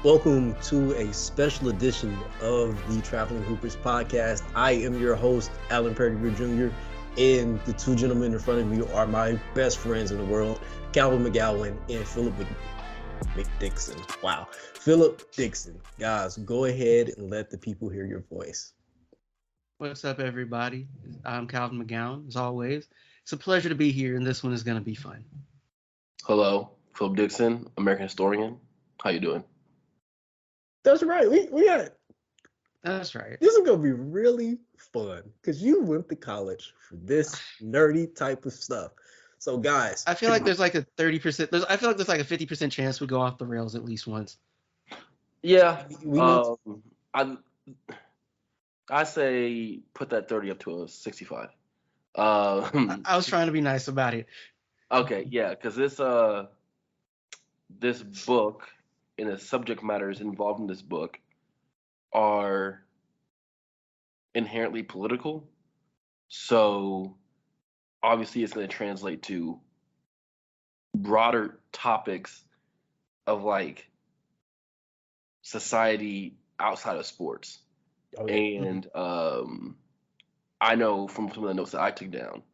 Welcome to a special edition of the Traveling Hoopers podcast. I am your host, Alan Perrier Jr., and the two gentlemen in front of me are my best friends in the world, Calvin McGowan and Philip McDixon. Wow. Philip Dixon. Guys, go ahead and let the people hear your voice. What's up, everybody? I'm Calvin McGowan, as always. It's a pleasure to be here, and this one is going to be fun. Hello, Philip Dixon, American historian. How you doing? That's right. We got it. That's right. This is going to be really fun because you went to college for this nerdy type of stuff. So, guys. I feel like there's like a 30%. I feel like there's like a 50% chance we go off the rails at least once. Yeah. I say put that 30 up to a 65. I was trying to be nice about it. Okay, yeah, because this book and the subject matters involved in this book are inherently political. So obviously it's going to translate to broader topics of like society outside of sports. Okay. And I know from some of the notes that I took down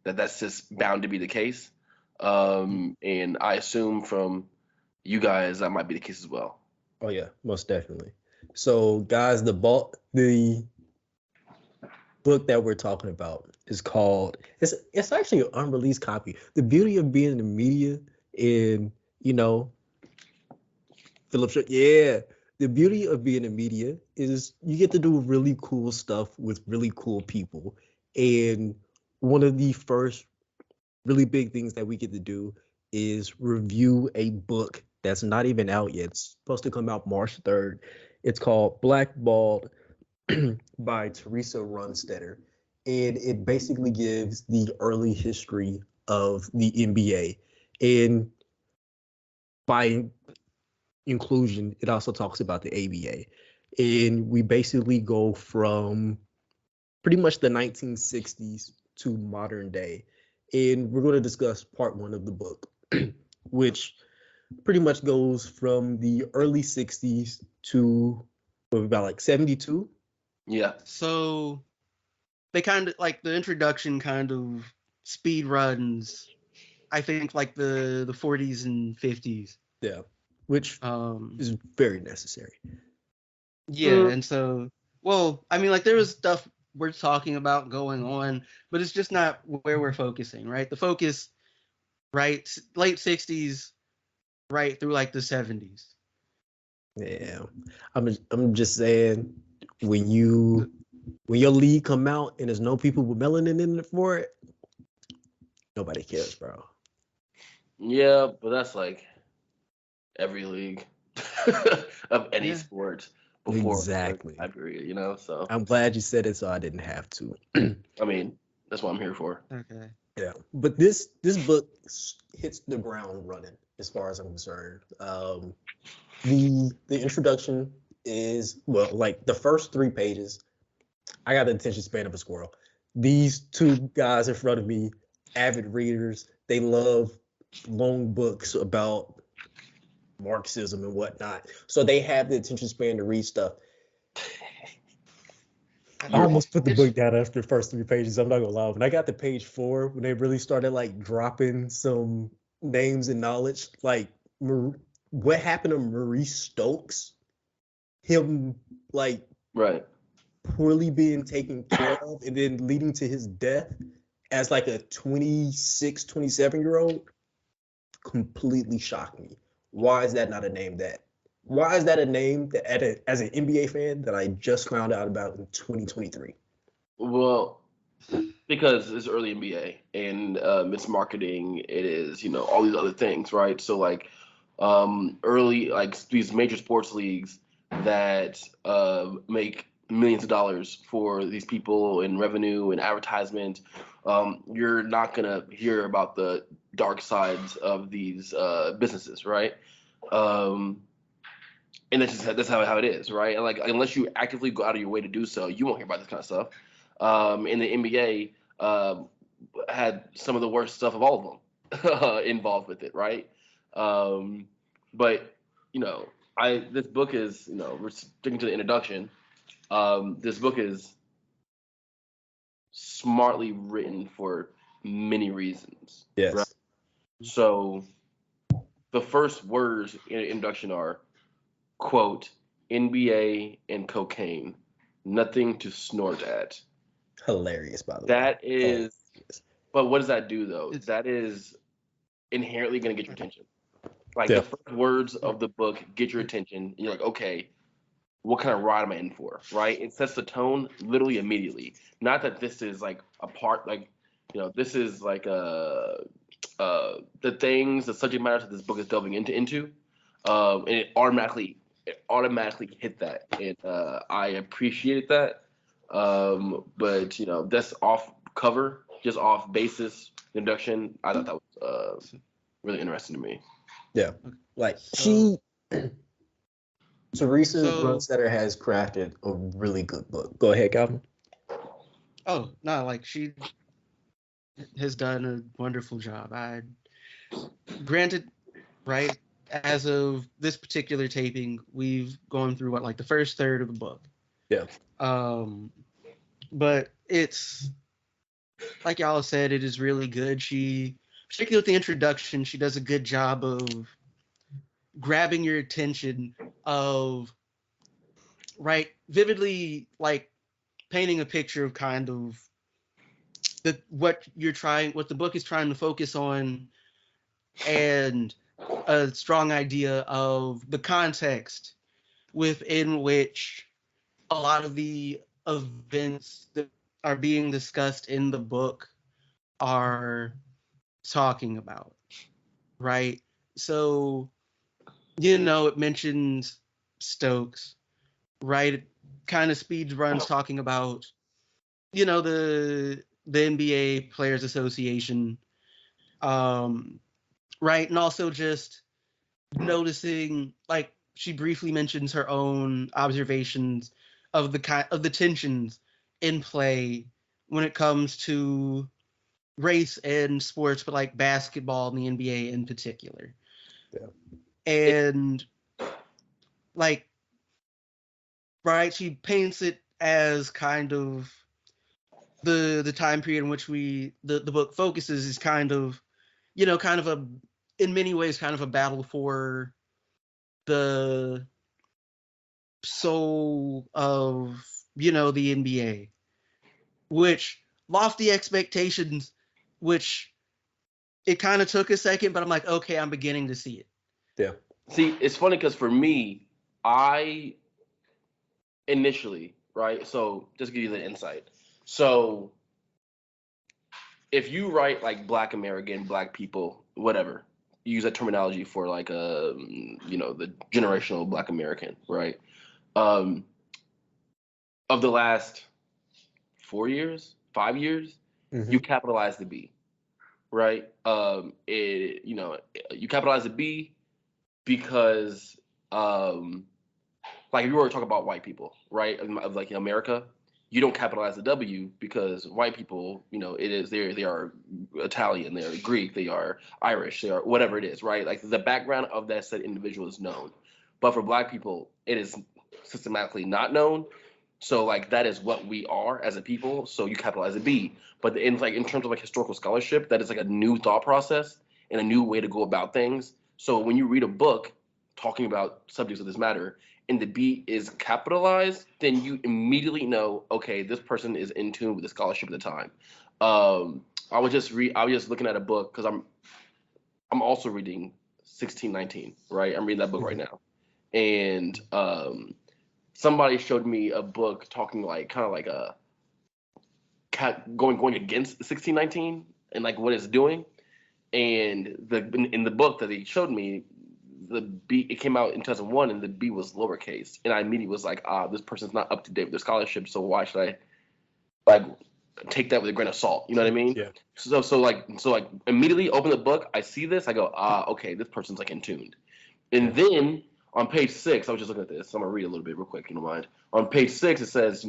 that that's just bound to be the case. And I assume from you guys that might be the case as well. Oh yeah, most definitely. So guys, the book that we're talking about is called, it's actually an unreleased copy. The beauty of being in the media in, Philip, yeah. The beauty of being in media is you get to do really cool stuff with really cool people. And one of the first really big things that we get to do is review a book that's not even out yet. It's supposed to come out March 3rd. It's called Blackballed by Teresa Runstetter. And it basically gives the early history of the NBA. And by inclusion, it also talks about the ABA. And we basically go from pretty much the 1960s to modern day. And we're going to discuss part one of the book, which pretty much goes from the early 60s to about like 72. Yeah. So they kind of like the introduction kind of speed runs, I think, like the 40s and 50s. Yeah. Which is very necessary. Yeah, and so, well, I mean, like there was stuff we're talking about going on, but it's just not where we're focusing, right? The focus, right, late 60s, right through like the 70s. Yeah, I'm just saying when your league come out and there's no people with melanin in it for it, nobody cares, bro. Yeah, but that's like every league of any sport before exactly time period, so I'm glad you said it so I didn't have to. I mean, that's what I'm here for. Okay. Yeah, but this book hits the ground running as far as I'm concerned. The introduction is, well, like the first 3 pages, I got the attention span of a squirrel. These two guys in front of me, avid readers, they love long books about Marxism and whatnot. So they have the attention span to read stuff. I almost put the book down after the first 3 pages. I'm not gonna lie. When I got to page 4, when they really started like dropping some names and knowledge, like what happened to Maurice Stokes, him like right poorly being taken care of and then leading to his death as like a 26, 27-year-old, completely shocked me. Why is that not a name that? Why is that a name that, as an NBA fan, that I just found out about in 2023? Well, because it's early NBA and it's marketing. It is, all these other things, right? So like early, like these major sports leagues that make millions of dollars for these people in revenue and advertisement. You're not gonna hear about the dark sides of these businesses, right? And that's how it is, right? And like unless you actively go out of your way to do so, you won't hear about this kind of stuff. And the NBA had some of the worst stuff of all of them involved with it, right? But This book is, we're sticking to the introduction. This book is smartly written for many reasons. Yes. Right? So the first words in the introduction are, quote, NBA and cocaine, nothing to snort at. Hilarious, by the way. That is, Hilarious. but what does that do though? That is inherently going to get your attention. Like the first words of the book get your attention, and you're like, okay, what kind of ride am I in for? Right? It sets the tone literally immediately. Not that this is like a part, like, this is like the subject matters that this book is delving into, and it automatically hit that, and I appreciated that. But that's off cover, just off basis introduction. I thought that was really interesting to me. Yeah, like Teresa Brunstetter has crafted a really good book. Go ahead, Calvin. Oh no, like she has done a wonderful job. Granted, right, as of this particular taping, we've gone through like the first third of the book. Yeah. But it's like y'all have said, it is really good. She, particularly with the introduction, she does a good job of grabbing your attention, of vividly like painting a picture of kind of what the book is trying to focus on, and a strong idea of the context within which a lot of the events that are being discussed in the book are talking about, right? So, it mentions Stokes, right? It kind of speed runs talking about, the NBA Players Association, right? And also just noticing, like, she briefly mentions her own observations of the tensions in play when it comes to race and sports, but like basketball and the NBA in particular. Yeah. And like, right, she paints it as kind of the time period in which the book focuses is kind of, kind of in many ways kind of a battle for the soul of, the NBA, which lofty expectations, which it kind of took a second, but I'm like, okay, I'm beginning to see it. Yeah. See, it's funny because for me, I initially, right? So just to give you the insight. So if you write like Black American, Black people, whatever, you use that terminology for like the generational Black American, right? Of the last 4 years, 5 years, you capitalize the B, right? You capitalize the B because like if you were to talk about white people, right? Of like in America, you don't capitalize the W because white people, they are Italian, they are Greek, they are Irish, they are whatever it is, right? Like the background of that said individual is known. But for Black people, it is systematically not known. So like that is what we are as a people. So you capitalize a B. But in terms of like historical scholarship, that is like a new thought process and a new way to go about things. So when you read a book talking about subjects of this matter and the B is capitalized, then you immediately know, okay, this person is in tune with the scholarship at the time. I was just looking at a book because I'm also reading 1619, right? I'm reading that book right now. And somebody showed me a book talking like kind of like a going against 1619 and like what it's doing. And in the book that they showed me, the B, it came out in 2001 and the B was lowercase, and I immediately was like, this person's not up to date with their scholarship, so why should I like take that with a grain of salt? You know what I mean? Yeah. So like immediately open the book, I see this, I go, okay, this person's like in tuned. And then on page 6, I was just looking at this, so I'm gonna read a little bit real quick, if you don't mind. On page 6, it says,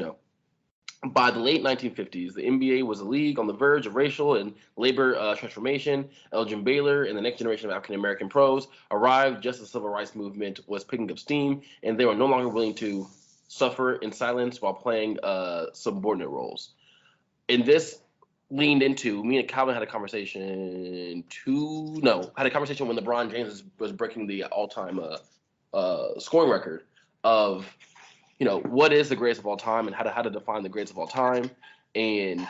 By the late 1950s, the NBA was a league on the verge of racial and labor transformation. Elgin Baylor and the next generation of African American pros arrived just as the civil rights movement was picking up steam, and they were no longer willing to suffer in silence while playing subordinate roles. And this leaned into, me and Calvin had a conversation when LeBron James was breaking the all-time scoring record of, what is the greatest of all time and how to define the greatest of all time. And,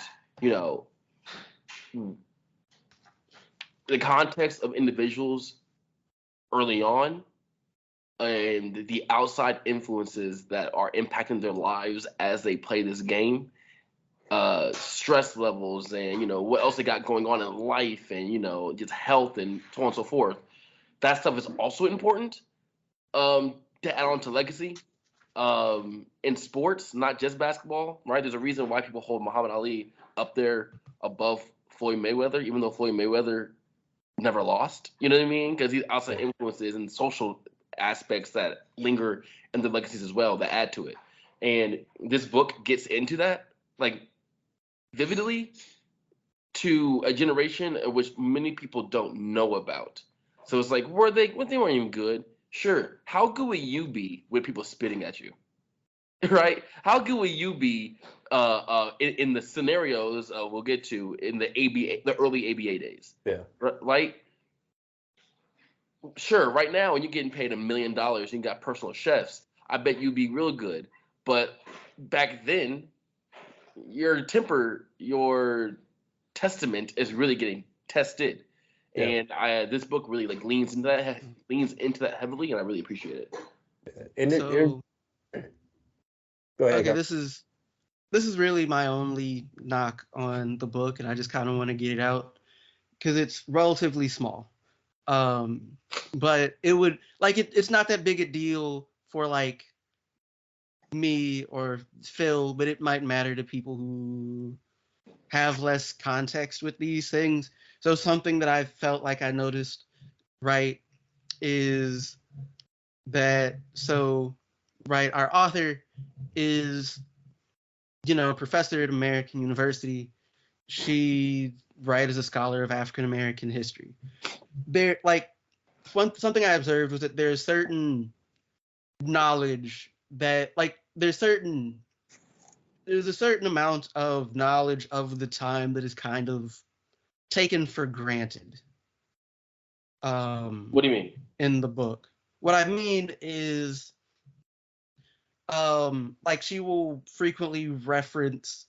the context of individuals early on and the outside influences that are impacting their lives as they play this game, stress levels and, what else they got going on in life and, just health and so on and so forth. That stuff is also important to add on to legacy. In sports, not just basketball, right? There's a reason why people hold Muhammad Ali up there above Floyd Mayweather, even though Floyd Mayweather never lost. You know what I mean? Because these outside influences and social aspects that linger in the legacies as well that add to it. And this book gets into that, like, vividly to a generation of which many people don't know about. So it's like, they weren't even good. Sure. How good would you be with people spitting at you? Right? How good would you be in the scenarios we'll get to in the early ABA days? Yeah. Right? Sure. Right now, when you're getting paid $1 million and you got personal chefs, I bet you'd be real good. But back then, your testament is really getting tested. Yeah. And this book really leans into that heavily, and I really appreciate it. And go ahead. Okay, go. this is really my only knock on the book, and I just kind of want to get it out because it's relatively small. But it would it's not that big a deal for me or Phil, but it might matter to people who have less context with these things. So something that I felt like I noticed, right, is that, our author is, a professor at American University. She, is a scholar of African American history. There, something I observed was that there's certain knowledge that, there's a certain amount of knowledge of the time that is kind of taken for granted. What do you mean? In the book? What I mean is, she will frequently reference,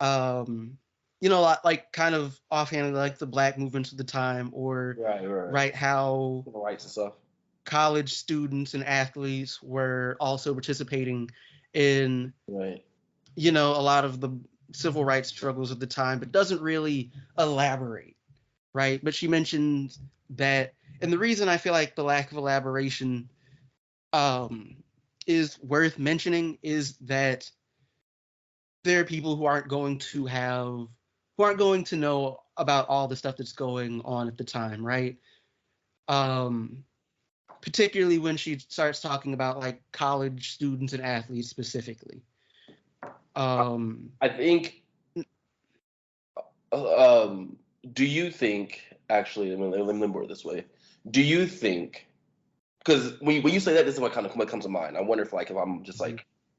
kind of offhandedly, the Black movements of the time, or right how the rights and stuff. College students and athletes were also participating in, a lot of the civil rights struggles of the time, but doesn't really elaborate, right? But she mentions that, and the reason I feel like the lack of elaboration is worth mentioning is that there are people who aren't going to know about all the stuff that's going on at the time, right? Particularly when she starts talking about college students and athletes specifically. I think. Do you think? Actually, let me word it this way. Do you think? Because when you say that, this is what comes to mind. I wonder if I'm just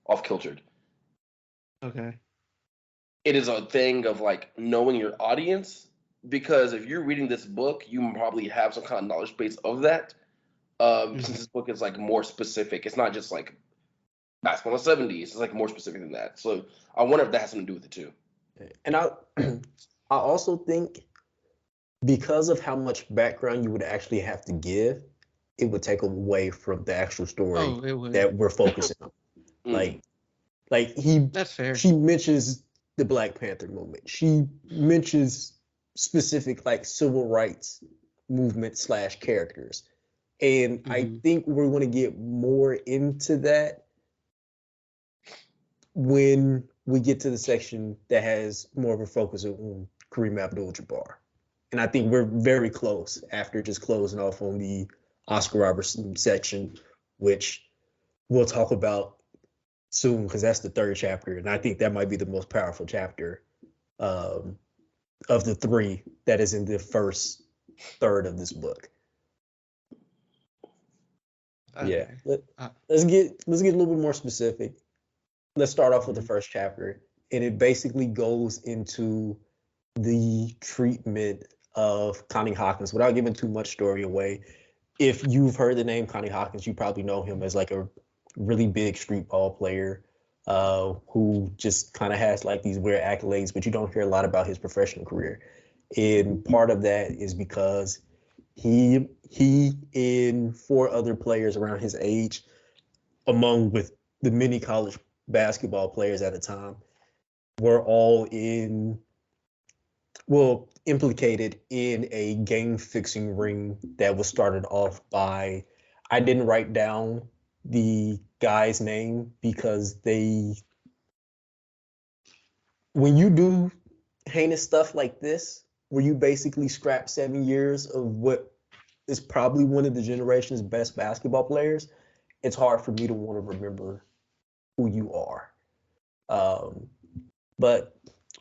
off kiltered. Okay. It is a thing of knowing your audience, because if you're reading this book, you probably have some kind of knowledge base of that. Since this book is more specific, it's not just basketball in the 70s. It's more specific than that. So I wonder if that has something to do with it too. And I also think because of how much background you would actually have to give, it would take away from the actual story that we're focusing on. That's fair. She mentions the Black Panther movement. She mentions specific civil rights movement / characters. And I think we're going to get more into that when we get to the section that has more of a focus on Kareem Abdul-Jabbar. And I think we're very close after just closing off on the Oscar Robertson section, which we'll talk about soon because that's the third chapter, and I think that might be the most powerful chapter of the three that is in the first third of this book. Okay. Yeah, let's get a little bit more specific. Let's start off with the first chapter, and it basically goes into the treatment of Connie Hawkins without giving too much story away. If you've heard the name Connie Hawkins, you probably know him as like a really big street ball player who just kind of has like these weird accolades, but you don't hear a lot about his professional career. And part of that is because he and four other players around his age, among with the many college basketball players at the time, were all implicated in a game fixing ring that was started off by, I didn't write down the guy's name because when you do heinous stuff like this, where you basically scrap 7 years of what is probably one of the generation's best basketball players, it's hard for me to want to remember who you are. But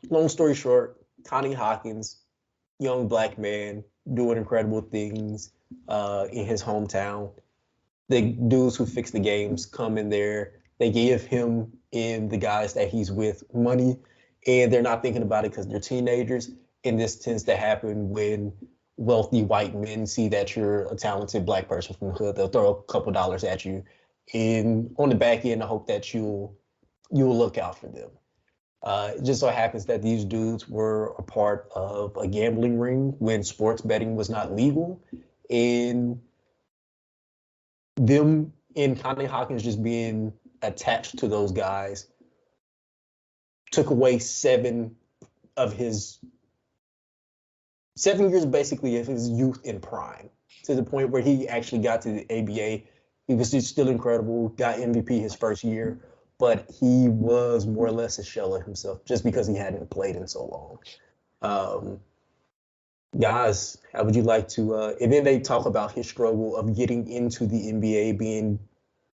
long story short, Connie Hawkins, young black man doing incredible things in his hometown. The dudes who fix the games come in there. They give him and the guys that he's with money, and they're not thinking about it because they're teenagers. And this tends to happen when wealthy white men see that you're a talented black person from the hood. They'll throw a couple dollars at you, and on the back end, I hope that you'll look out for them. It just so happens that these dudes were a part of a gambling ring when sports betting was not legal, and them and Connie Hawkins just being attached to those guys took away 7 years basically of his youth in prime, to the point where he actually got to the ABA. He was just still incredible, got MVP his first year, but he was more or less a shell of himself just because he hadn't played in so long. Guys, how would you like to, and then they talk about his struggle of getting into the NBA, being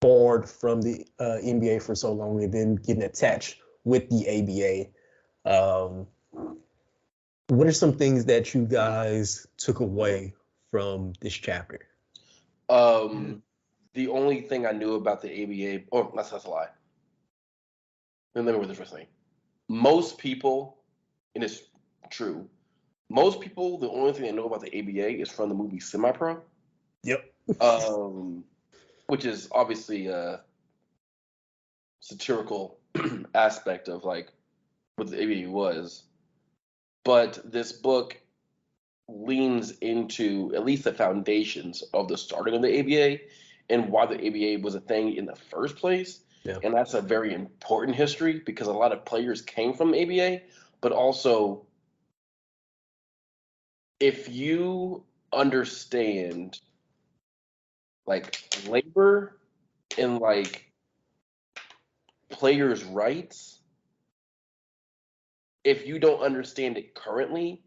barred from the NBA for so long, and then getting attached with the ABA. What are some things that you guys took away from this chapter? The only thing I knew about the ABA, that's a lie. Let me read this first thing. Most people, and it's true, most people, the only thing they know about the ABA is from the movie Semi-Pro. Yep. Which is obviously a satirical aspect of like what the ABA was. But this book leans into at least the foundations of the starting of the ABA and why the ABA was a thing in the first place. Yeah. And that's a very important history because a lot of players came from the ABA, but also if you understand like labor and like players' rights, if you don't understand it currently,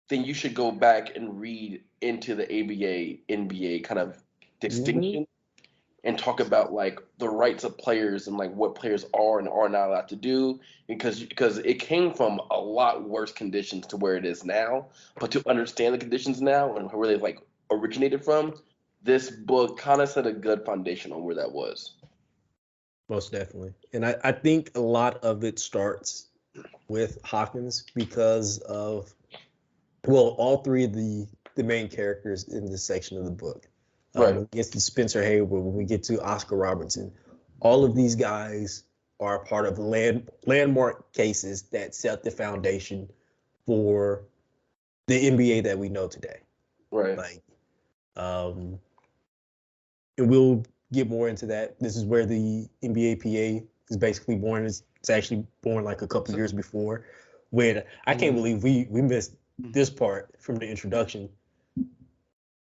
then you should go back and read into the ABA NBA kind of distinction and talk about like the rights of players and like what players are and are not allowed to do because it came from a lot worse conditions to where it is now. But to understand the conditions now and where they like originated from, this book kind of set a good foundation on where that was. Most definitely. And I think a lot of it starts with Hawkins because of, all three of the main characters in this section of the book. Right. When we get to Spencer Haywood, when we get to Oscar Robertson, all of these guys are a part of landmark cases that set the foundation for the NBA that we know today. Right. Like, and we'll get more into that. This is where the NBA PA is basically born. It's actually born like a couple years before. When I can't believe we missed this part from the introduction.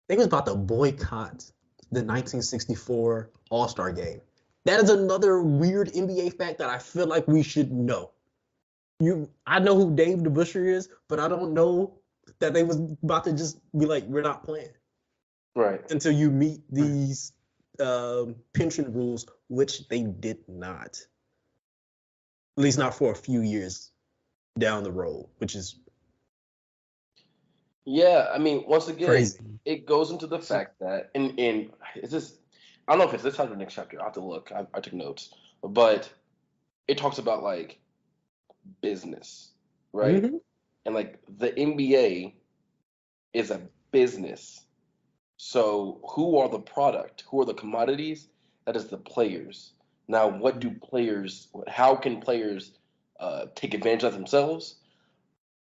They was about to boycott the 1964 All-Star game. That is another weird NBA fact that I feel like we should know. I know who Dave DeBusschere is, but I don't know that they was about to just be like, we're not playing. Right. Until you meet these pension rules, which they did not. At least not for a few years down the road, which is Yeah, I mean, once again, crazy. it goes into the fact that, and is this, I don't know if it's this chapter or next chapter. I have to look. I took notes, but it talks about like business, right? Mm-hmm. And like the NBA is a business. So who are the product? Who are the commodities? That is the players. Now, what do players? How can players take advantage of themselves,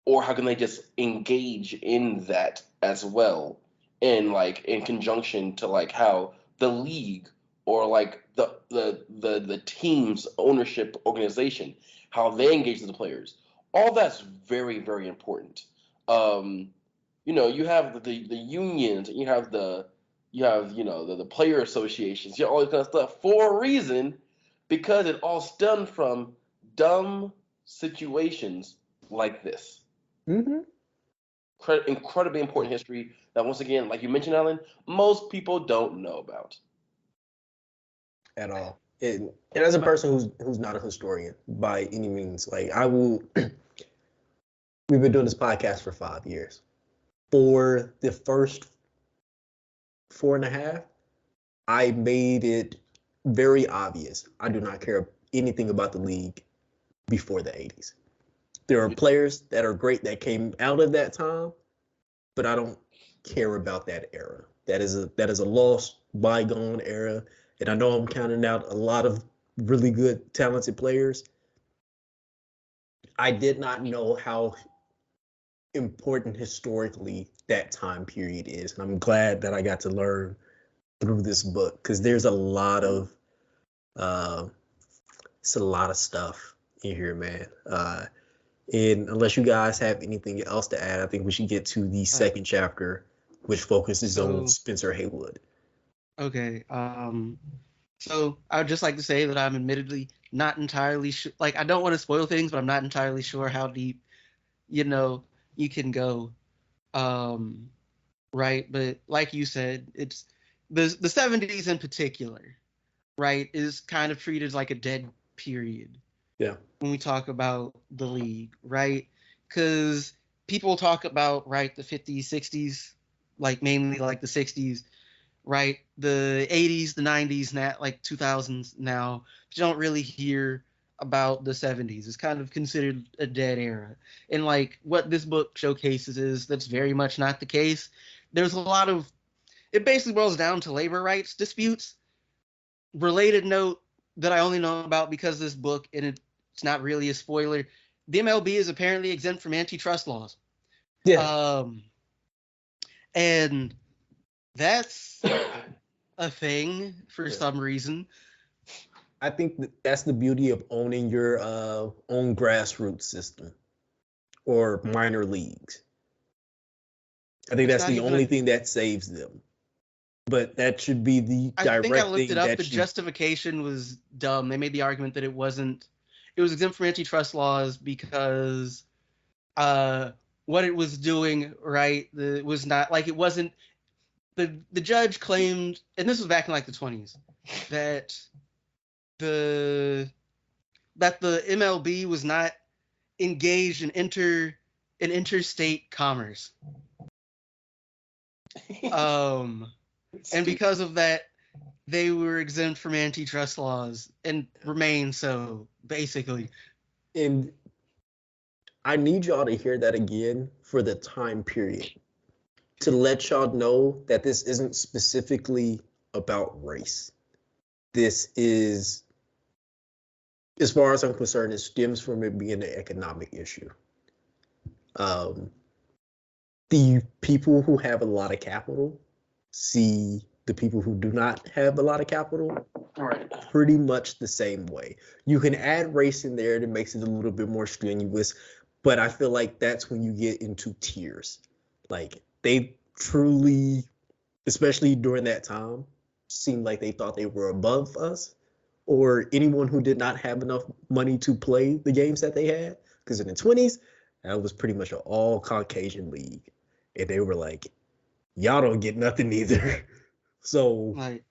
or how can they just engage in that as well, and like in conjunction to like how the league or like the team's ownership organization, how they engage with the players. All that's very very important. Um, you have the unions, and you have the player associations, you have all this kind of stuff for a reason, because it all stemmed from dumb situations like this. Mm-hmm. Incredibly important history that, once again, like you mentioned, Alan, most people don't know about. At all. And as a person who's not a historian by any means, like I will, we've been doing this podcast for 5 years. For the first 4.5, I made it very obvious I do not care anything about the league before the 80s. There are players that are great that came out of that time, but I don't care about that era. That is a lost, bygone era. And I know I'm counting out a lot of really good, talented players. I did not know how important historically that time period is. And I'm glad that I got to learn through this book, because there's a lot of it's a lot of stuff in here, man. And unless you guys have anything else to add, I think we should get to the second chapter, which focuses on Spencer Haywood. Okay. So I would just like to say that I'm admittedly not entirely sure. Like, I don't want to spoil things, but I'm not entirely sure how deep, you can go. Right. But like you said, it's the 70s in particular, right, is kind of treated like a dead period. Yeah. When we talk about the league, right? Because people talk about, right, the 50s, 60s, like mainly like the 60s, right? The 80s, the 90s, like 2000s now. But you don't really hear about the 70s. It's kind of considered a dead era. And like what this book showcases is that's very much not the case. There's a lot of, it basically boils down to labor rights disputes. Related note that I only know about because of this book, and it's not really a spoiler. The MLB is apparently exempt from antitrust laws. Yeah. And that's a thing for some reason. I think that's the beauty of owning your own grassroots system or minor leagues. I think that's the only thing that saves them. But that should be the direct thing. I think I looked it up. The justification was dumb. They made the argument that it was exempt from antitrust laws because what it was doing, right, was not like, it wasn't, the judge claimed, and this was back in like the 20s, that the MLB was not engaged in interstate commerce. And because of that, they were exempt from antitrust laws and remain so, basically. And I need y'all to hear that again for the time period, to let y'all know that this isn't specifically about race. This is, as far as I'm concerned, it stems from it being an economic issue. The people who have a lot of capital see the people who do not have a lot of capital pretty much the same way. You can add race in there that makes it a little bit more strenuous, but I feel like that's when you get into tiers. Like, they truly, especially during that time, seemed like they thought they were above us or anyone who did not have enough money to play the games that they had. Because in the 20s, that was pretty much an all Caucasian league. And they were like, y'all don't get nothing either. So, right.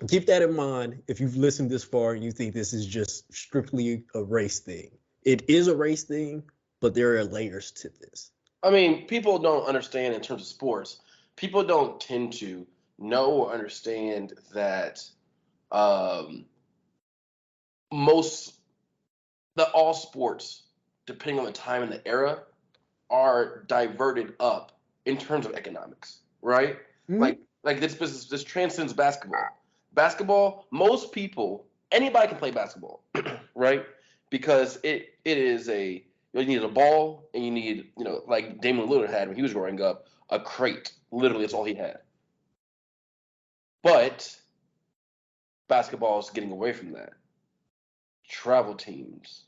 keep that in mind if you've listened this far and you think this is just strictly a race thing. It is a race thing, but there are layers to this. I mean, people don't understand in terms of sports. People don't tend to know or understand that um, most that all sports, depending on the time and the era, are diverted up in terms of economics, right? Mhm. Like this business, this transcends basketball. Basketball, most people, anybody can play basketball, right? Because it is a you need a ball and you need like Damian Lillard had when he was growing up a crate. Literally, that's all he had. But basketball is getting away from that. Travel teams,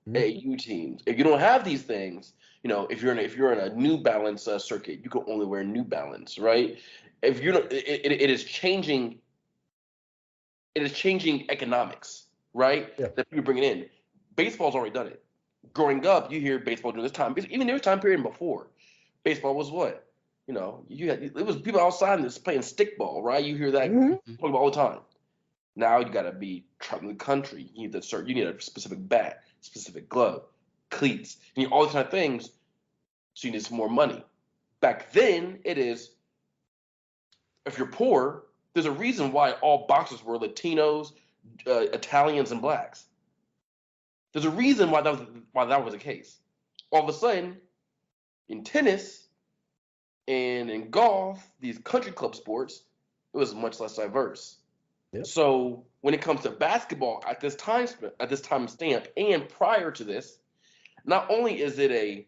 AU teams. If you don't have these things, if you're in a New Balance circuit, you can only wear New Balance, right? If you're not, it is changing. It is changing economics, right? Yeah. That people bring it in. Baseball's already done it. Growing up, you hear baseball during this time. Even there was time period before. Baseball was what? It was people outside just playing stickball, right? You hear that talking all the time. Now you got to be traveling the country. You need a specific bat, specific glove, cleats. You need all these kind of things. So you need some more money. Back then, it is if you're poor, there's a reason why all boxers were Latinos, Italians, and blacks. There's a reason why that was the case. All of a sudden, in tennis and in golf, these country club sports, it was much less diverse. Yep. So when it comes to basketball at this time stamp and prior to this, not only is it a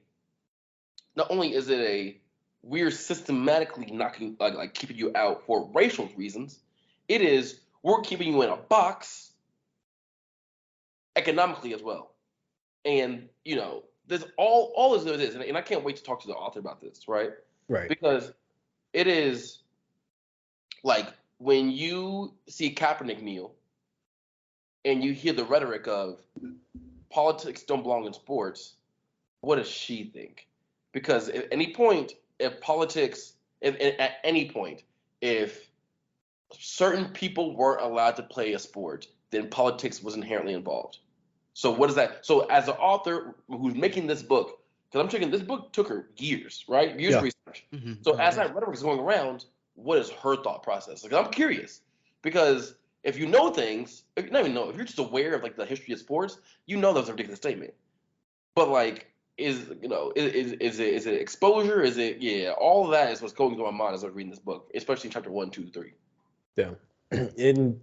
we're systematically knocking like keeping you out for racial reasons, it is we're keeping you in a box economically as well. And there's all as it is, and I can't wait to talk to the author about this, right? Right. Because it is like when you see Kaepernick kneel and you hear the rhetoric of politics don't belong in sports, what does she think? Because at any point, if at any point, if certain people weren't allowed to play a sport, then politics was inherently involved. So what is that? So as an author who's making this book, because I'm taking this book took her years, right? Years of research. So as that rhetoric is going around, what is her thought process? Like I'm curious because if you know things, if you're just aware of like the history of sports, you know that's a ridiculous statement. But like, is it exposure? Is it all of that is what's going through my mind as I'm reading this book, especially in chapter 1, 2, 3. Yeah. And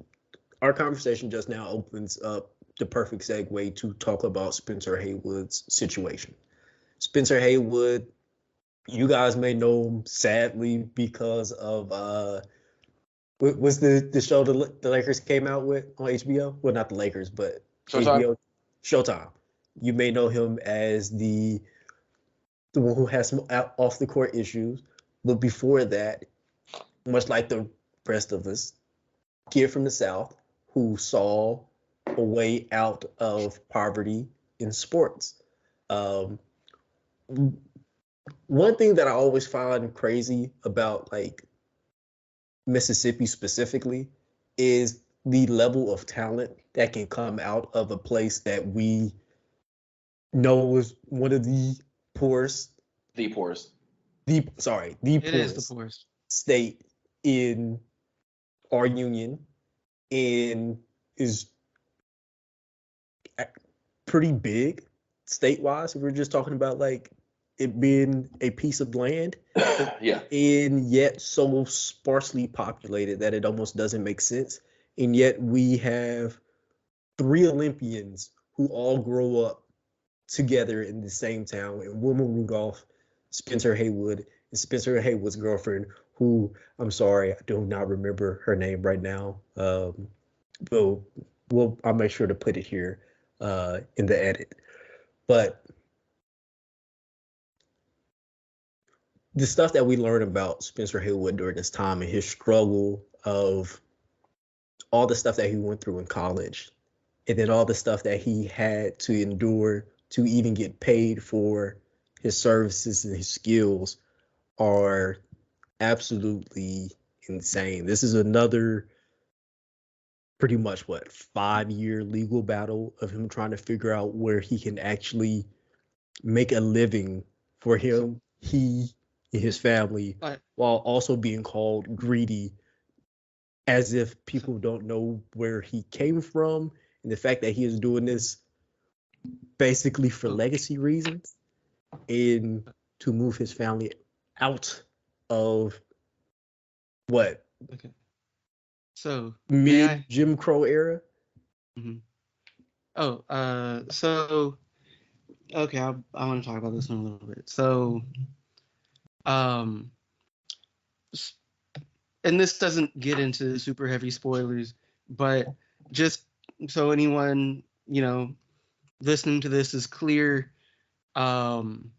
our conversation just now opens up the perfect segue to talk about Spencer Haywood's situation. Spencer Haywood, you guys may know him sadly because of what was the show the Lakers came out with on HBO? Well, not the Lakers, but Showtime? HBO Showtime. You may know him as the one who has some off the court issues, but before that, much like the rest of us, kid from the South who saw a way out of poverty in sports. One thing that I always find crazy about like Mississippi specifically is the level of talent that can come out of a place that we know was one of the poorest. It is the poorest state in our union, and is pretty big state-wise. If we're just talking about like it being a piece of land, yeah, and yet so sparsely populated that it almost doesn't make sense. And yet we have 3 Olympians who all grow up together in the same town, and Wilma Rudolph, Spencer Haywood, and Spencer Haywood's girlfriend, who I'm sorry, I do not remember her name right now. But I'll make sure to put it here in the edit. But the stuff that we learned about Spencer Haywood during this time and his struggle of all the stuff that he went through in college, and then all the stuff that he had to endure to even get paid for his services and his skills are absolutely insane. This is another pretty much 5-year legal battle of him trying to figure out where he can actually make a living for him, he and his family, But while also being called greedy, as if people don't know where he came from, and the fact that he is doing this basically for legacy reasons and to move his family out of what okay. So may mid I? Jim Crow era. Mm-hmm. Oh, so okay, I want to talk about this in a little bit. So, um, and this doesn't get into super heavy spoilers, but just so anyone, listening to this is clear, um,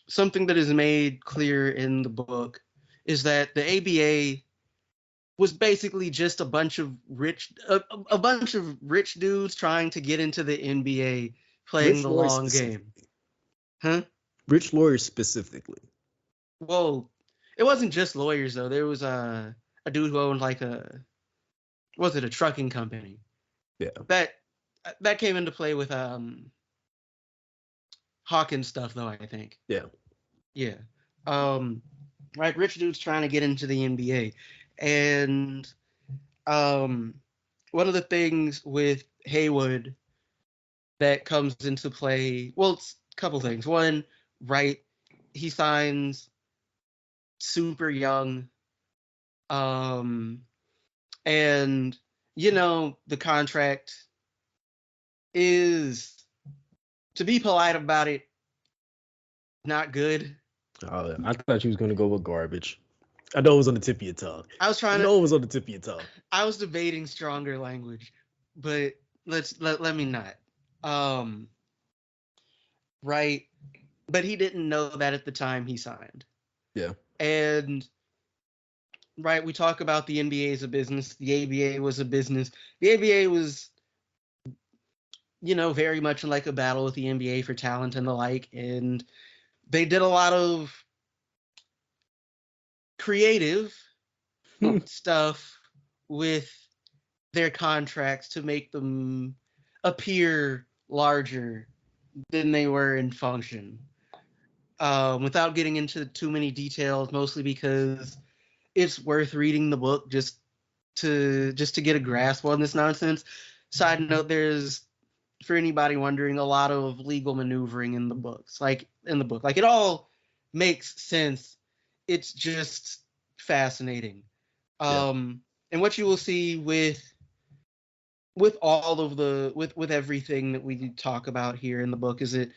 something that is made clear in the book is that the ABA was basically just a bunch of rich dudes trying to get into the NBA playing Rich the lawyers long game. specifically. Huh? Rich lawyers specifically. Well, it wasn't just lawyers though. There was a dude who owned like a trucking company. Yeah. That came into play with Hawkins stuff though, I think. Yeah. Yeah. Right, rich dudes trying to get into the NBA. And one of the things with Haywood that comes into play, well, it's a couple things. One, right, he signs super young, and the contract is, to be polite about it, not good. I thought you was gonna go with garbage. I know it was on the tip of your tongue. I was trying I to know it was on the tip of your tongue. I was debating stronger language, but let me not. Right, but he didn't know that at the time he signed. Yeah. And right, we talk about the NBA as a business. The ABA was a business. The ABA was, very much like a battle with the NBA for talent and the like. And they did a lot of creative stuff with their contracts to make them appear larger than they were in function. Without getting into too many details, mostly because it's worth reading the book just to get a grasp on this nonsense. Side note: there's, for anybody wondering, a lot of legal maneuvering in the books. Like it all makes sense. It's just fascinating. And what you will see with all of with everything that we talk about here in the book is that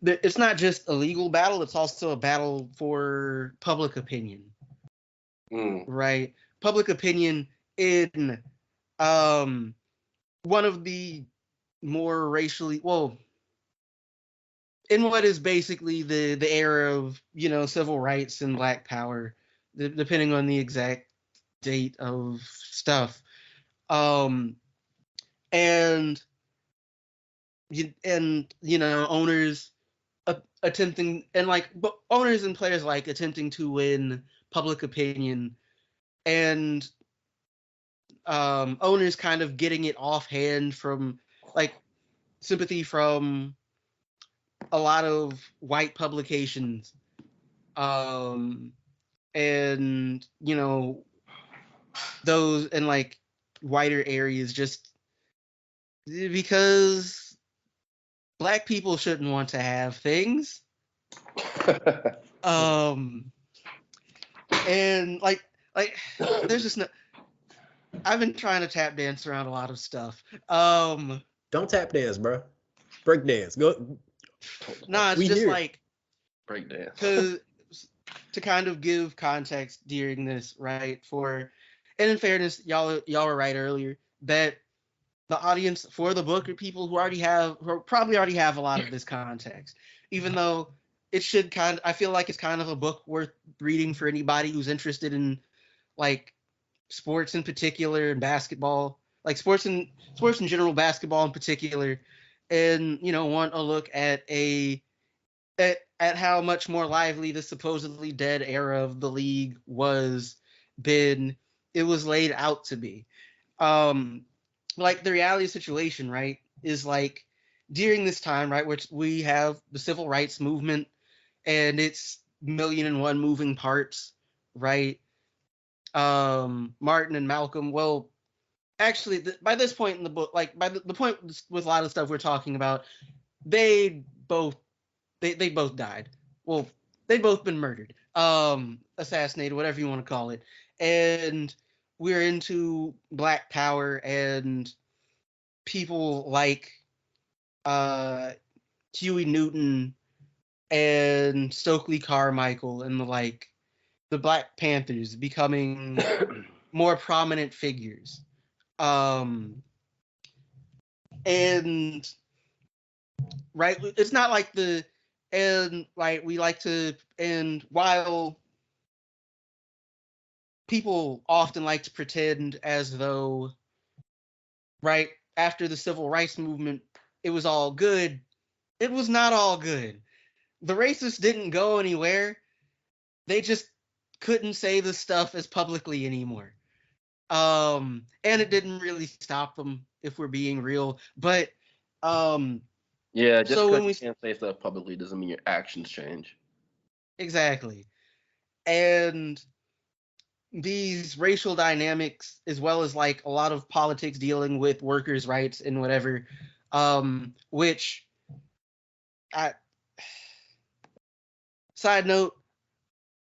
it's not just a legal battle, it's also a battle for public opinion. Right? Public opinion in one of the more racially, well, in what is basically the era of civil rights and black power, depending on the exact date of stuff. And owners attempting, and owners and players attempting to win public opinion, and owners kind of getting it offhand from sympathy from a lot of white publications, and those in whiter areas, just because black people shouldn't want to have things. And there's just no. I've been trying to tap dance around a lot of stuff. Don't tap dance, bro. Break dance. Go. Nah, it's We just here. Break dance. Because to kind of give context during this, right? And in fairness, y'all were right earlier that the audience for the book are people who probably already have a lot of this context, even though it should I feel like it's kind of a book worth reading for anybody who's interested in sports in particular and basketball, sports in general, basketball in particular, and want a look at at how much more lively the supposedly dead era of the league was than it was laid out to be. like the reality situation, right, is like during this time, right, which we have the civil rights movement and its million and one moving parts, right? Martin and Malcolm. Well, actually, by this point in the book, like by the point with a lot of stuff we're talking about, they both they both died. Well, they'd both been murdered, assassinated, whatever you want to call it, and we're into Black Power and people like uh, Huey Newton and Stokely Carmichael and the Black Panthers becoming more prominent figures. And right, it's not like the and like we like to and while people often like to pretend as though right after the civil rights movement it was all good, it was not all good. The racists didn't go anywhere. They just couldn't say the stuff as publicly anymore. And it didn't really stop them if we're being real. But Yeah, just so because when you we can't say stuff publicly doesn't mean your actions change. exactly. And these racial dynamics as well as like a lot of politics dealing with workers' rights and whatever, which I side note,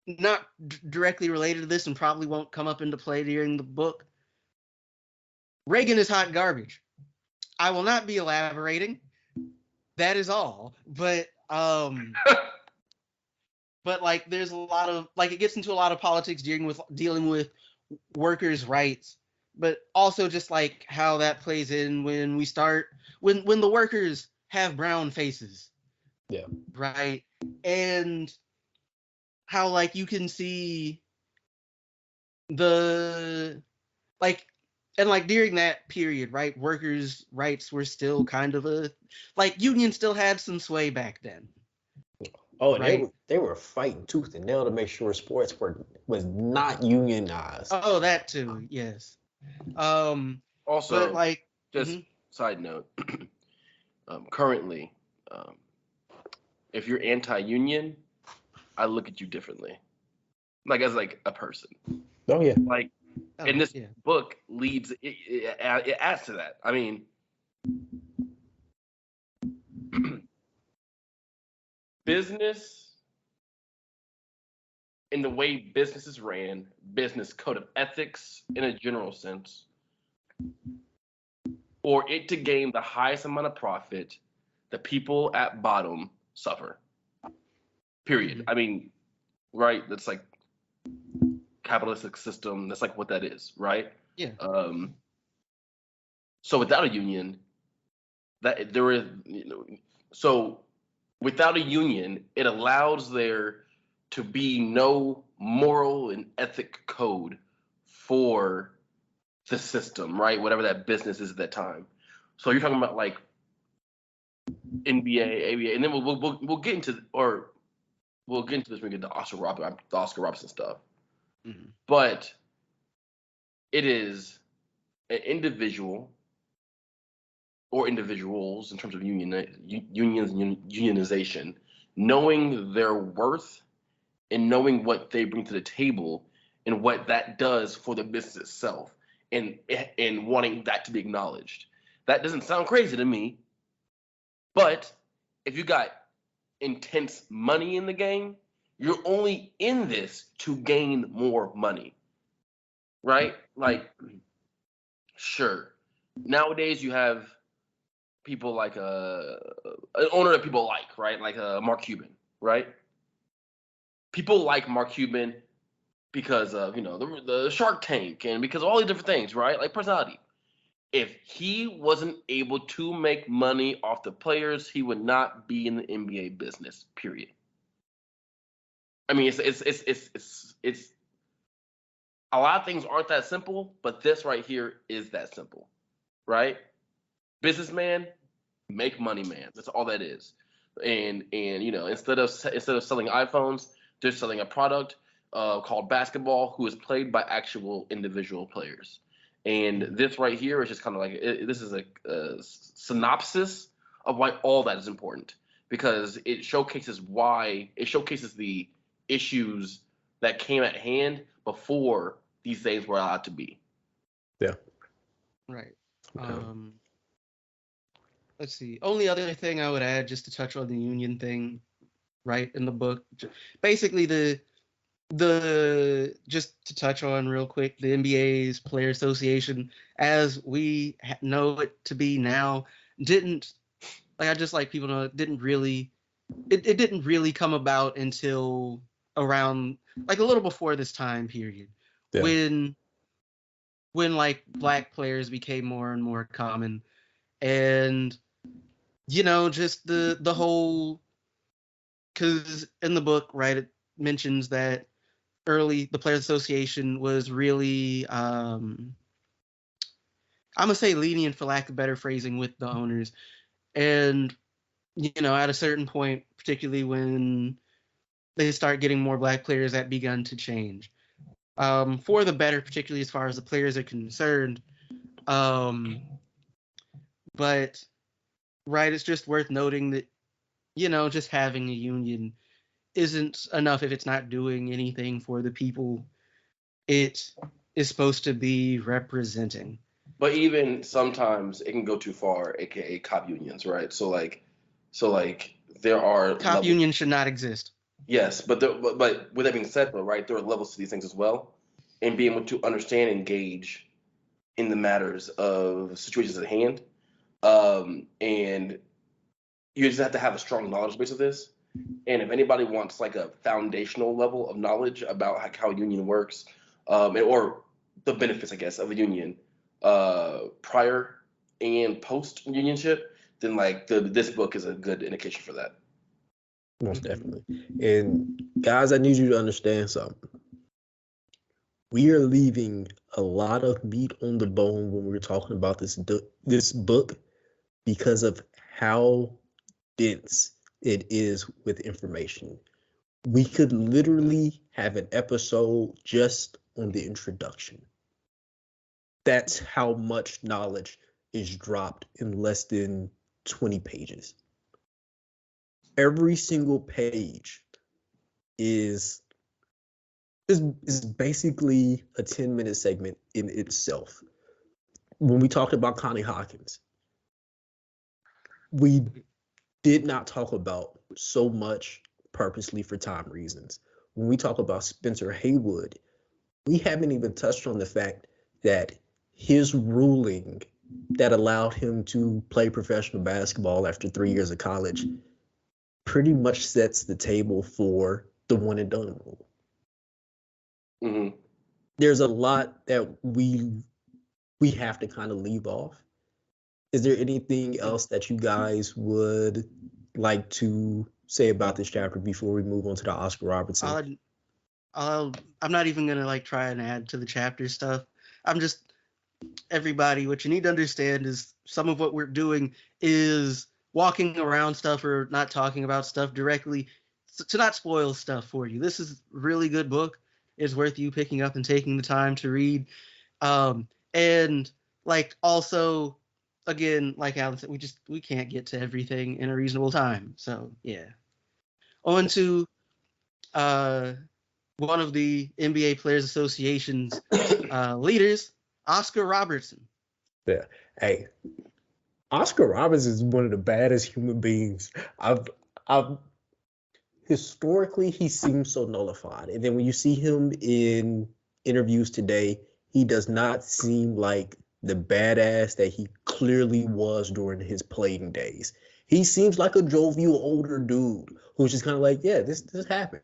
not directly related to this and probably won't come up into play during the book. Reagan is hot garbage. I will not be elaborating. That is all. But like there's a lot of like it gets into a lot of politics dealing with workers' rights, but also just like how that plays in when we start when the workers have brown faces. Yeah. Right. And how like you can see the like and like during that period, right, workers' rights were still kind of a like unions still had some sway back then. Oh, and Right. they were fighting tooth and nail to make sure sports was not unionized. Oh, that too, yes. But Also, like just side note, currently, um, if you're anti-union, I look at you differently, like as like a person. Oh yeah. Like, oh, and this yeah. book it adds to that. I mean, business in the way businesses ran, business code of ethics in a general sense, or it to gain the highest amount of profit, the people at bottom suffer. Period. Mhm. I mean, right? That's like capitalistic system. That's like what that is, right? Yeah. So without a union, that there is, so without a union, it allows there to be no moral and ethic code for the system, right? Whatever that business is at that time. So you're talking about like NBA, ABA, and then we'll get into this when we get to the Oscar Robertson stuff. Mm-hmm. But it is an individual or individuals in terms of unions and unionization, knowing their worth and knowing what they bring to the table and what that does for the business itself, and wanting that to be acknowledged. That doesn't sound crazy to me, but if you got intense money in the game, you're only in this to gain more money, right? Like, sure, nowadays you have people like an owner that people like, right? Like Mark Cuban, right? People like Mark Cuban because of the Shark Tank and because of all these different things, right? Like personality. If he wasn't able to make money off the players, he would not be in the NBA business. Period. I mean, it's a lot of things aren't that simple, but this right here is that simple, right? Businessman, make money, man. That's all that is. And instead of selling iPhones, they're selling a product called basketball, who is played by actual individual players. And this right here is just kind of like this is a synopsis of why all that is important, because it showcases the issues that came at hand before these things were allowed to be. Yeah. Right. Okay. Let's see. Only other thing I would add, just to touch on the union thing, right, in the book. Basically, the just to touch on real quick, the NBA's Player Association, as we know it to be now, didn't, like, I just like people to know, it didn't really come about until around, like, a little before this time period, when like black players became more and more common, and just the whole, because in the book, right, it mentions that the Players Association was really, I'm gonna say lenient, for lack of better phrasing, with the owners. And at a certain point, particularly when they start getting more black players, that begun to change for the better, particularly as far as the players are concerned. But right, it's just worth noting that just having a union isn't enough if it's not doing anything for the people it is supposed to be representing. But even sometimes it can go too far, aka cop unions, right? So like there are Cop unions should not exist. Yes, but with that being said, though, right, there are levels to these things as well, and being able to understand and engage in the matters of situations at hand, and you just have to have a strong knowledge base of this. And if anybody wants like a foundational level of knowledge about how a union works, or the benefits, I guess, of a union prior and post unionship, then like this book is a good indication for that. Most definitely. And guys, I need you to understand something. We are leaving a lot of meat on the bone when we're talking about this book, because of how dense it is with information. We could literally have an episode just on the introduction. That's how much knowledge is dropped in less than 20 pages. Every single page is basically a 10-minute segment in itself. When we talked about Connie Hawkins, we did not talk about so much purposely for time reasons. When we talk about Spencer Haywood, we haven't even touched on the fact that his ruling that allowed him to play professional basketball after 3 years of college pretty much sets the table for the one and done rule. Mm-hmm. There's a lot that we have to kind of leave off. Is there anything else that you guys would like to say about this chapter before we move on to the Oscar Robertson? I'm not even gonna like try and add to the chapter stuff. I'm just, everybody, what you need to understand is some of what we're doing is walking around stuff or not talking about stuff directly to not spoil stuff for you. This is a really good book. It's worth you picking up and taking the time to read. And like, also, again, like Alan said, we can't get to everything in a reasonable time. So yeah. On to one of the NBA Players Association's leaders, Oscar Robertson. Yeah. Hey, Oscar Robertson is one of the baddest human beings I've historically. He seems so nullified, and then when you see him in interviews today, he does not seem like the badass that he clearly was during his playing days. He seems like a jovial older dude who's just kind of like, yeah, this happened.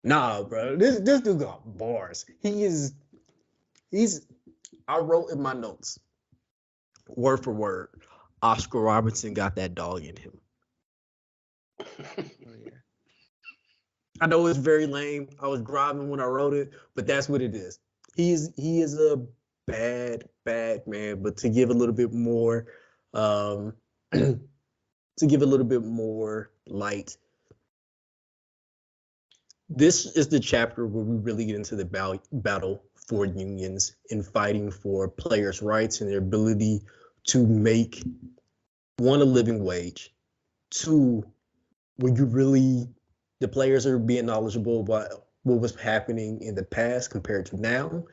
Nah, bro, this dude got bars. I wrote in my notes, word for word, Oscar Robertson got that dog in him. Oh, yeah. I know it's very lame. I was driving when I wrote it, but that's what it is. He is a bad man. But to give a little bit more, light, this is the chapter where we really get into the battle for unions and fighting for players' rights and their ability to make, one, a living wage, two, when you really, the players are being knowledgeable about what was happening in the past compared to now.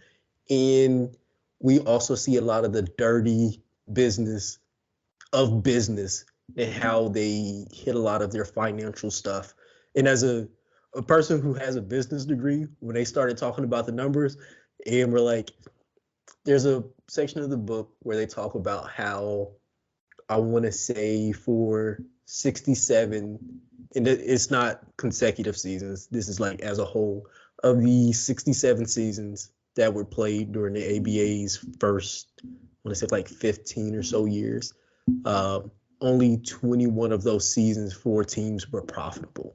And we also see a lot of the dirty business of business and how they hit a lot of their financial stuff. And as a person who has a business degree, when they started talking about the numbers, and we're like, there's a section of the book where they talk about how, I want to say for 67, and it's not consecutive seasons, this is like as a whole, of the 67 seasons that were played during the ABA's first, I want to say like 15 or so years, only 21 of those seasons for teams were profitable.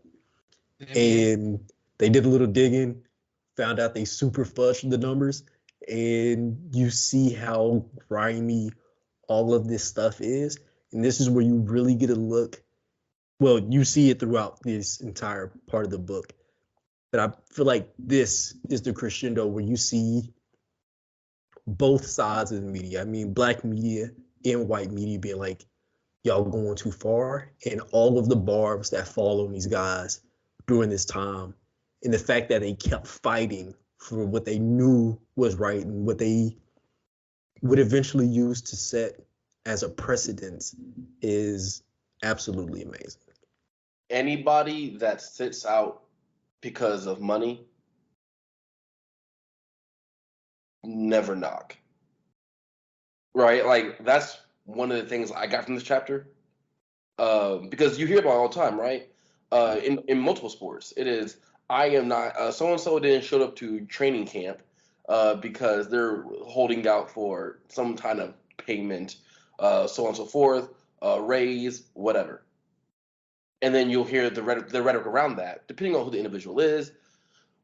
And they did a little digging, found out they super fudged the numbers, and you see how grimy all of this stuff is. And this is where you really get a look. Well, you see it throughout this entire part of the book. But I feel like this is the crescendo where you see both sides of the media. I mean, black media and white media being like, y'all going too far, and all of the barbs that fall on these guys during this time, and the fact that they kept fighting for what they knew was right and what they would eventually use to set as a precedent is absolutely amazing. Anybody that sits out because of money, never knock. Right? Like, that's one of the things I got from this chapter. Because you hear about it all the time, right? In multiple sports. It is, I am not, so-and-so didn't show up to training camp because they're holding out for some kind of payment, so on and so forth, raise, whatever. And then you'll hear the rhetoric around that, depending on who the individual is,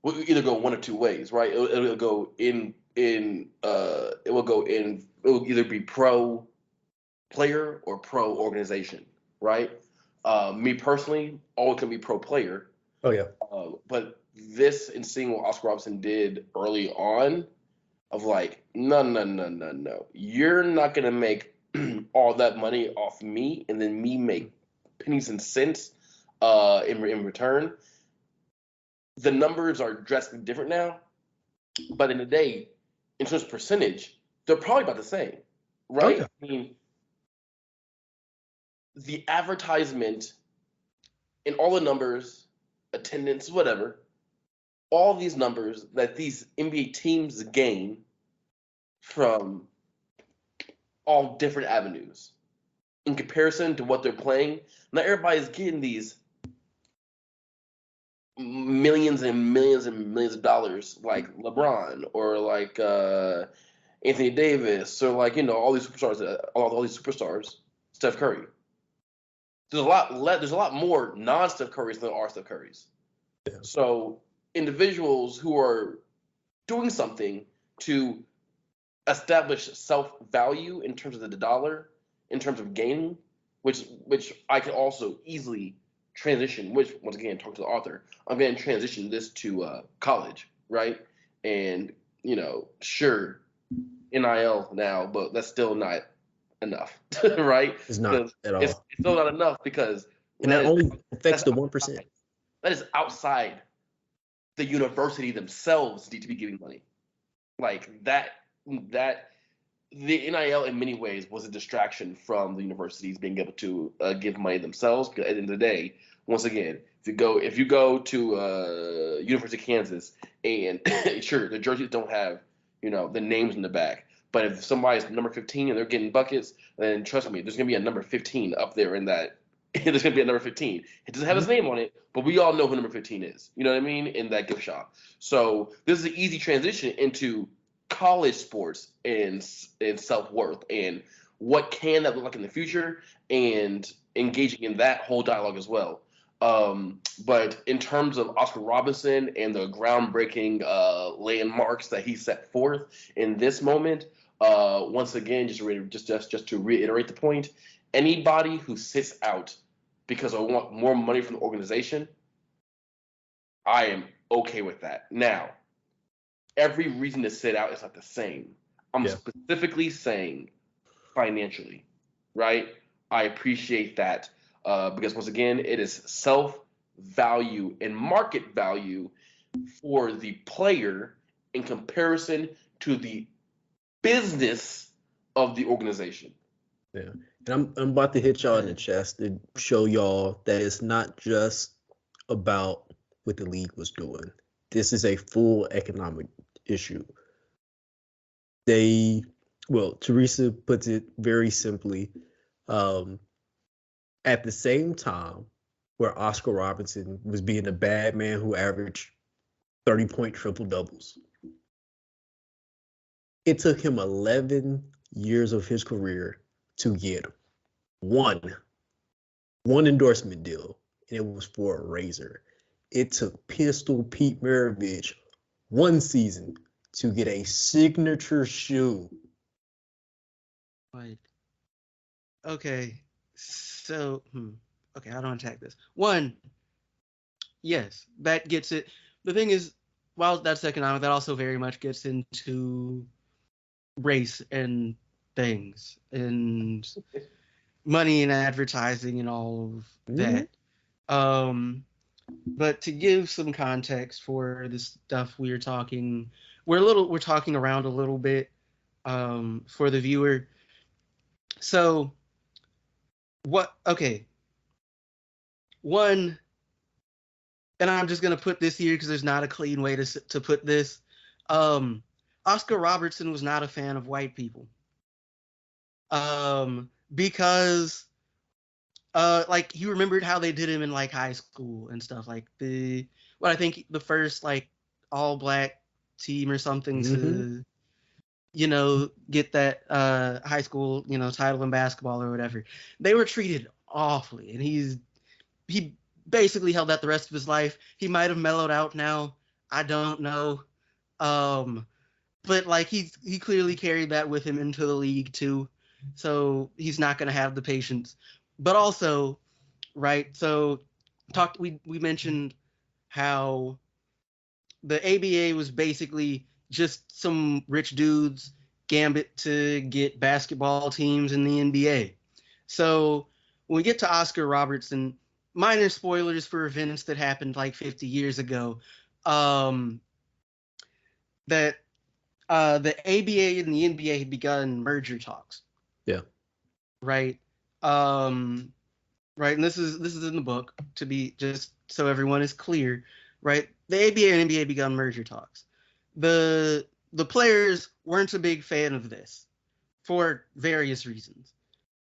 will either go one of two ways, right? It'll go it will either be pro player or pro organization, right? Me personally, always gonna be pro player. Oh yeah. But this, and seeing what Oscar Robertson did early on, of like, no, you're not gonna make all that money off me, and then me make pennies and cents in return. The numbers are drastically different now, but in the day, in terms of percentage, they're probably about the same, right? Okay. I mean, the advertisement and all the numbers, attendance, whatever, all these numbers that these NBA teams gain from all different avenues in comparison to what they're playing. Not everybody's getting these millions and millions and millions of dollars like LeBron or like Anthony Davis or like, all these superstars, all these superstars, Steph Curry. There's a lot more non-Steph Currys than there are Steph Currys. Yeah. So individuals who are doing something to establish self-value in terms of the dollar, in terms of gaining, which I can also easily transition, which, once again, talk to the author, I'm going to transition this to college, right? And, sure, NIL now, but that's still not enough, right? It's not at all. It's still not enough because and that only affects the 1%. That is outside the university themselves need to be giving money. Like that the NIL in many ways was a distraction from the universities being able to give money themselves. Because at the end of the day, once again, if you go to University of Kansas and sure, the jerseys don't have the names in the back, but if somebody's number 15 and they're getting buckets, then trust me, there's gonna be a number 15 up there in that. There's gonna be a number 15. It doesn't have his name on it, but we all know who number 15 is. You know what I mean? In that gift shop. So this is an easy transition into college sports and self-worth and what can that look like in the future, and engaging in that whole dialogue as well. But in terms of Oscar Robertson and the groundbreaking landmarks that he set forth in this moment, once again, just to reiterate the point, anybody who sits out because I want more money from the organization, I am okay with that. Now, every reason to sit out is not the same. I'm specifically saying financially, right? I appreciate that because once again, it is self-value and market value for the player in comparison to the business of the organization. Yeah. And I'm about to hit y'all in the chest to show y'all that it's not just about what the league was doing. This is a full economic issue. Teresa puts it very simply. At the same time where Oscar Robertson was being a bad man who averaged 30-point triple doubles, it took him 11 years of his career to get one endorsement deal, and it was for a razor. It took Pistol Pete Maravich one season to get a signature shoe. Right. Okay. So, okay, how do I attack this? One, yes, that gets it. The thing is, while that's economic, that also very much gets into race and things and money and advertising and all of that. But to give some context for the stuff we're talking around a little bit for the viewer. So one, and I'm just gonna put this here because there's not a clean way to put this. Oscar Robertson was not a fan of white people. Because like he remembered how they did him in like high school and stuff, like I think the first like all black team or something to get that high school title in basketball or whatever. They were treated awfully, and he basically held that the rest of his life. He might have mellowed out now, I don't know, but like he clearly carried that with him into the league too, so he's not going to have the patience. But also, right, so we mentioned how the ABA was basically just some rich dudes gambit to get basketball teams in the NBA. So when we get to Oscar Robertson, minor spoilers for events that happened like 50 years ago, that the ABA and the NBA had begun merger talks. Yeah. Right. Right. And this is in the book, to be just so everyone is clear. Right. The ABA and NBA begun merger talks. The players weren't a big fan of this for various reasons.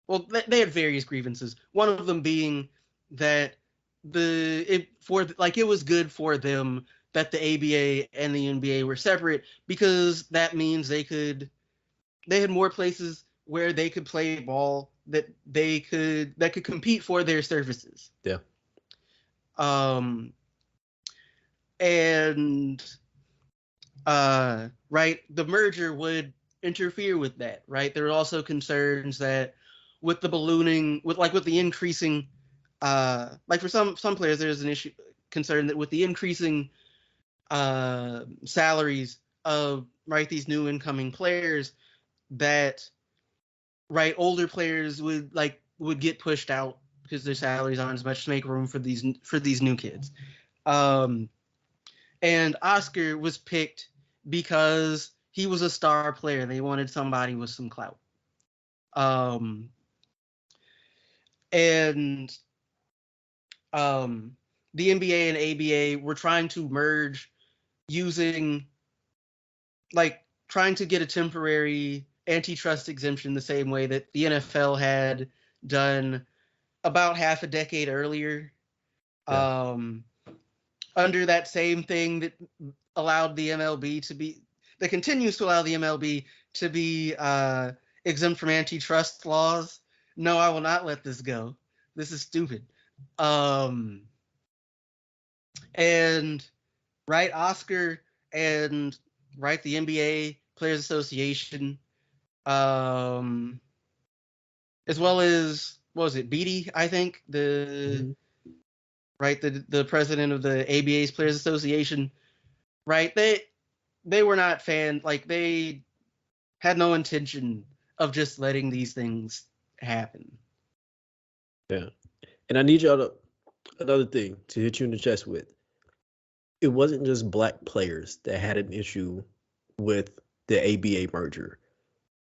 Well, they had various grievances. One of them being that it was good for them that the ABA and the NBA were separate, because that means they had more places where they could play ball that could compete for their services. Yeah. And right, the merger would interfere with that, right? There were also concerns that with the ballooning, with the increasing, like for some players, there's an concern that with the increasing salaries of these new incoming players, that older players would get pushed out because their salaries aren't as much to make room for these new kids. And Oscar was picked because he was a star player and they wanted somebody with some clout. And the NBA and ABA were trying to merge using, trying to get a temporary antitrust exemption the same way that the NFL had done about half a decade earlier. Yeah. Under that same thing that allowed the MLB that continues to allow the MLB to be exempt from antitrust laws. No, I will not let this go. This is stupid. And Oscar and the NBA Players Association, as well as, what was it, Beatty, I think, the president of the ABA's Players Association, they they were not like they had no intention of just letting these things happen. Yeah. And I need y'all to, another thing to hit you in the chest with. It wasn't just black players that had an issue with the ABA merger.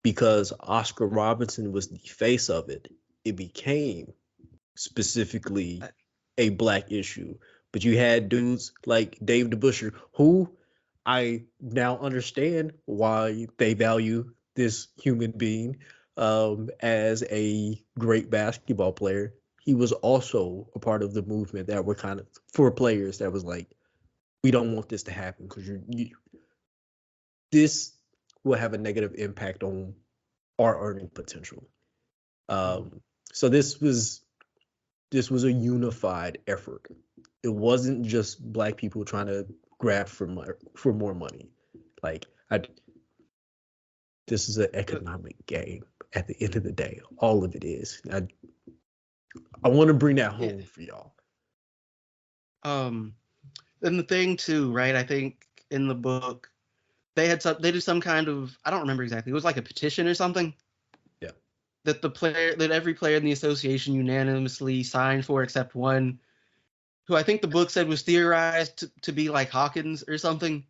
Because Oscar Robertson was the face of it, it became specifically a black issue. But you had dudes like Dave DeBusschere, who I now understand why they value this human being as a great basketball player. He was also a part of the movement that were kind of for players that was like, we don't want this to happen because this will have a negative impact on our earning potential. So this was a unified effort. It wasn't just black people trying to grab for more money. Like this is an economic game at the end of the day. All of it is. I want to bring that home for y'all. And the thing too, right? I think in the book they did some kind of, I don't remember exactly. It was like a petition or something. Yeah. That every player in the association unanimously signed for except one, who I think the book said was theorized to be like Hawkins or something,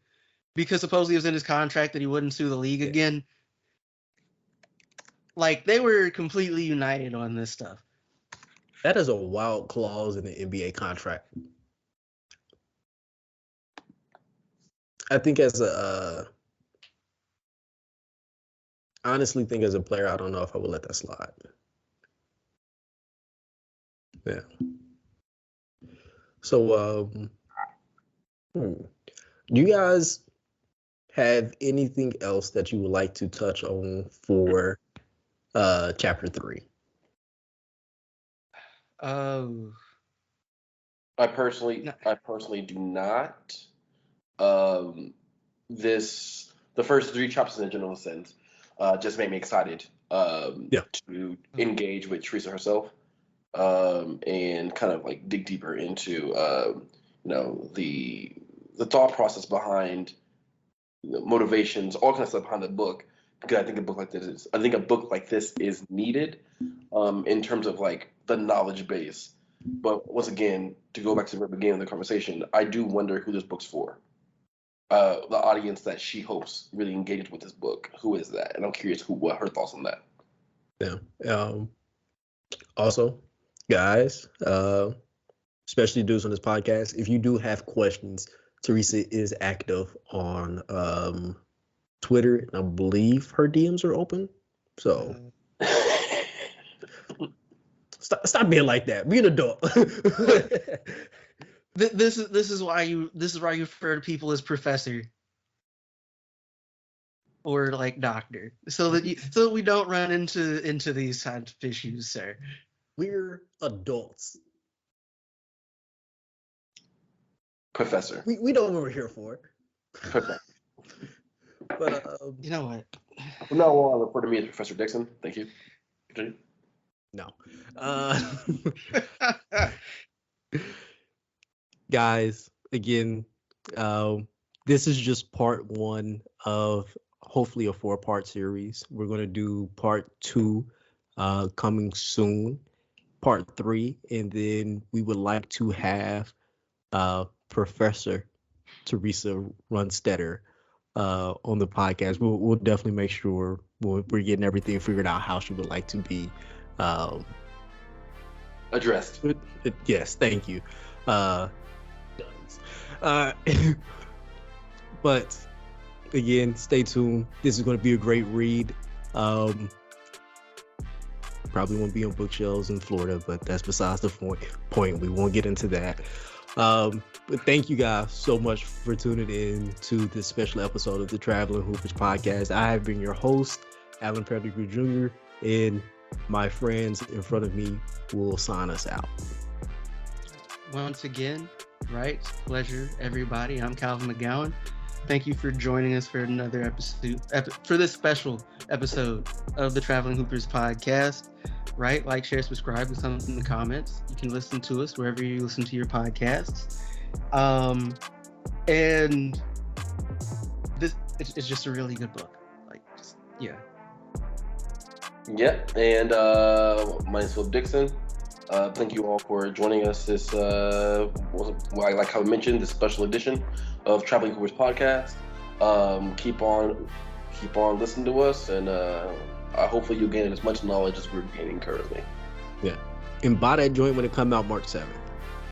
because supposedly it was in his contract that he wouldn't sue the league again. Like they were completely united on this stuff. That is a wild clause in the NBA contract. I think honestly think as a player, I don't know if I would let that slide. Yeah. So, do you guys have anything else that you would like to touch on for chapter 3? I personally do not. The first 3 chapters in a general sense just made me excited to engage with Teresa herself and kind of like dig deeper into the thought process behind motivations, all kinds of stuff behind the book. Because I think a book like this is needed in terms of like the knowledge base. But once again, to go back to the very beginning of the conversation, I do wonder who this book's for. The audience that she hopes really engages with this book. Who is that? And I'm curious what her thoughts on that. Yeah. Also, guys, especially dudes on this podcast, if you do have questions, Teresa is active on Twitter, and I believe her DMs are open. So stop being like that. Be an adult. This is why you refer to people as professor or like doctor, so that we don't run into these kinds of issues, sir. We're adults. Professor. We know what we're here for. Professor. But you know what? From now on, refer to me as Professor Dixon. Thank you. Continue. No. Guys, again, this is just part 1 of hopefully a 4-part series. We're going to do part 2 coming soon, part 3, and then we would like to have Professor Teresa Runstetter on the podcast. We'll definitely make sure we're getting everything figured out how she would like to be addressed. Yes, thank you. But again, stay tuned. This is going to be a great read. Probably won't be on bookshelves in Florida, but that's besides the point. We won't get into that. But thank you guys so much for tuning in to this special episode of the Traveling Hoopers podcast. I have been your host, Alan Pettigrew Jr., and my friends in front of me will sign us out. Once again, right? Pleasure, everybody. I'm Calvin McGowan. Thank you for joining us for another episode, for this special episode of the Traveling Hoopers podcast. Right? Like, share, subscribe, and something in the comments. You can listen to us wherever you listen to your podcasts. And this it's just a really good book. Like, just, yeah. Yep. And my name's Philip Dixon. Thank you all for joining us. This like how I mentioned, this special edition of Traveling Coors podcast. Keep on listening to us, and hopefully you'll gain as much knowledge as we're gaining currently. Yeah, and buy that joint when it come out March 7th.